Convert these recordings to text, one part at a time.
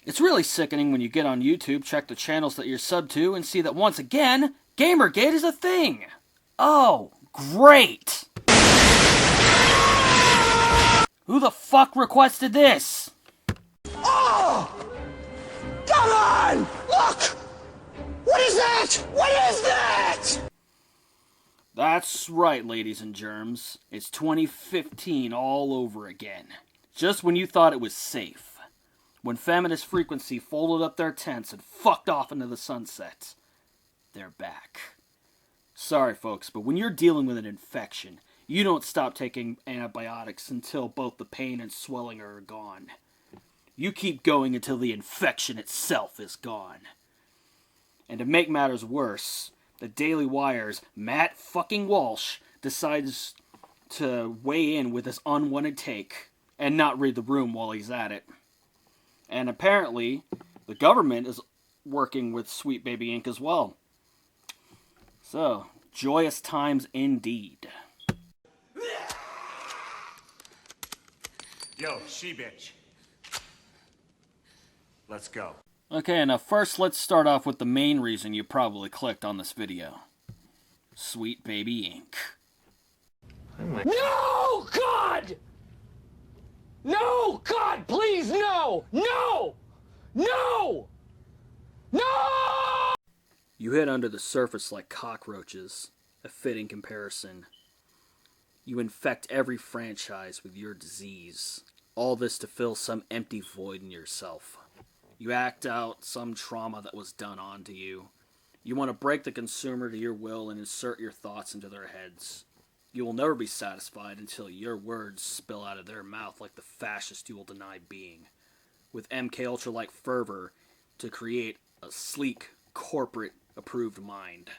It's really sickening when you get on YouTube, check the channels that you're subbed to, and see that once again, Gamergate is a thing! Oh, great! Who the fuck requested this? Oh! Come on! Look! What is that? What is that? That's right, ladies and germs. It's 2015 all over again. Just when you thought it was safe. When Feminist Frequency folded up their tents and fucked off into the sunset. They're back. Sorry, folks, but when you're dealing with an infection, you don't stop taking antibiotics until both the pain and swelling are gone. You keep going until the infection itself is gone. And to make matters worse, the Daily Wire's Matt fucking Walsh decides to weigh in with his unwanted take and not read the room while he's at it. And apparently, the government is working with Sweet Baby Inc. as well. So, joyous times indeed. Yo, she-bitch. Let's go. Okay, now first let's start off with the main reason you probably clicked on this video. Sweet Baby Inc. No, God! No, God, please, no! No! No! No! You hit under the surface like cockroaches, a fitting comparison. You infect every franchise with your disease. All this to fill some empty void in yourself. You act out some trauma that was done onto you. You want to break the consumer to your will and insert your thoughts into their heads. You will never be satisfied until your words spill out of their mouth like the fascist you will deny being. With MK Ultra-like fervor to create a sleek, corporate-approved mind.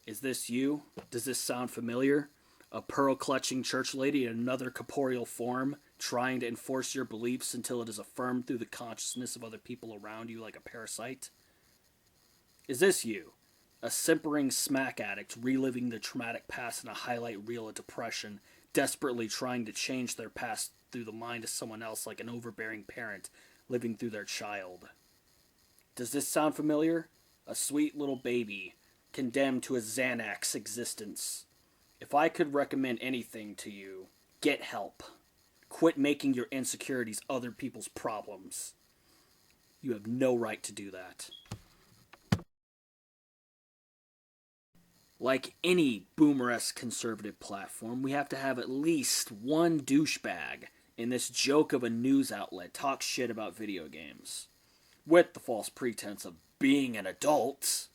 Is this you? Does this sound familiar? A pearl-clutching church lady in another corporeal form, trying to enforce your beliefs until it is affirmed through the consciousness of other people around you like a parasite? Is this you? A simpering smack addict reliving the traumatic past in a highlight reel of depression, desperately trying to change their past through the mind of someone else like an overbearing parent living through their child? Does this sound familiar? A sweet little baby, condemned to a Xanax existence. If I could recommend anything to you, get help. Quit making your insecurities other people's problems. You have no right to do that. Like any boomer-esque conservative platform, we have to have at least one douchebag in this joke of a news outlet talk shit about video games. With the false pretense of being an adult,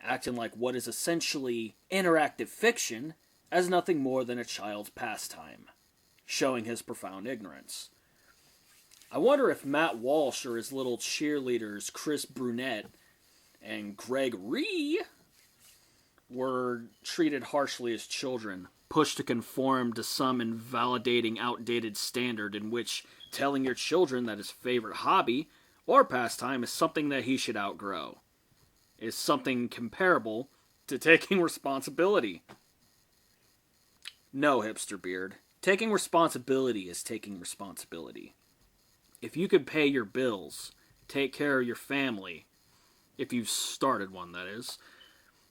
acting like what is essentially interactive fiction as nothing more than a child's pastime, showing his profound ignorance. I wonder if Matt Walsh or his little cheerleaders Chris Brunette and Greg Ree were treated harshly as children, pushed to conform to some invalidating, outdated standard in which telling your children that his favorite hobby or pastime is something that he should outgrow is something comparable to taking responsibility. No, hipster beard. Taking responsibility is taking responsibility. If you could pay your bills, take care of your family, if you've started one, that is,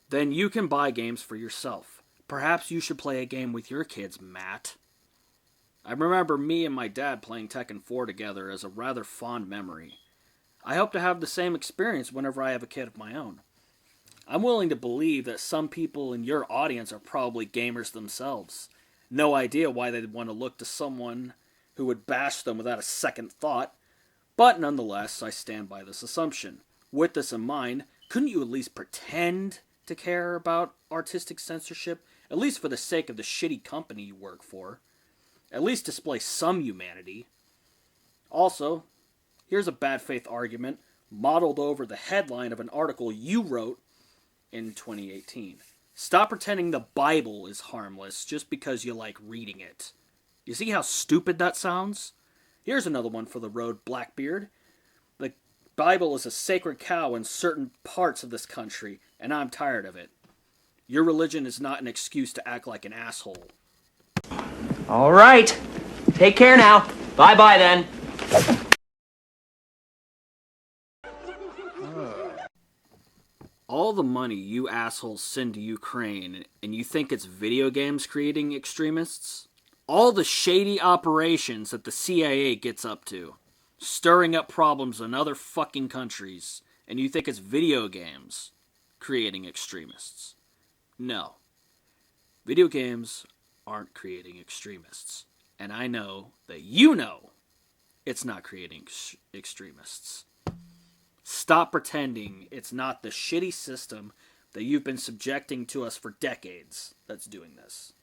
then you can buy games for yourself. Perhaps you should play a game with your kids, Matt. I remember me and my dad playing Tekken 4 together as a rather fond memory. I hope to have the same experience whenever I have a kid of my own. I'm willing to believe that some people in your audience are probably gamers themselves. No idea why they'd want to look to someone who would bash them without a second thought, but nonetheless, I stand by this assumption. With this in mind, couldn't you at least pretend to care about artistic censorship, at least for the sake of the shitty company you work for? At least display some humanity. Also, here's a bad faith argument modeled over the headline of an article you wrote in 2018. Stop pretending the Bible is harmless just because you like reading it. You see how stupid that sounds? Here's another one for the road, Blackbeard. The Bible is a sacred cow in certain parts of this country, and I'm tired of it. Your religion is not an excuse to act like an asshole. All right. Take care now. Bye-bye then. all the money you assholes send to Ukraine and you think it's video games creating extremists? All the shady operations that the CIA gets up to, stirring up problems in other fucking countries, and you think it's video games creating extremists? No. Video games aren't creating extremists. And I know that you know it's not creating extremists. Stop pretending it's not the shitty system that you've been subjecting to us for decades that's doing this.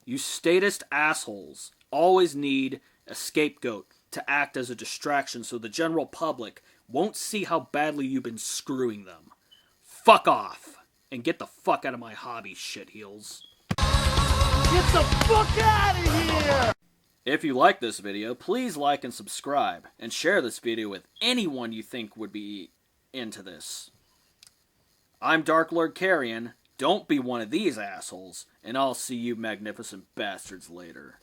You statist assholes always need a scapegoat to act as a distraction so the general public won't see how badly you've been screwing them. Fuck off and get the fuck out of my hobby, shitheels. Get the fuck out of here! If you like this video, please like and subscribe, and share this video with anyone you think would be into this. I'm Dark Lord Carrion, don't be one of these assholes, and I'll see you magnificent bastards later.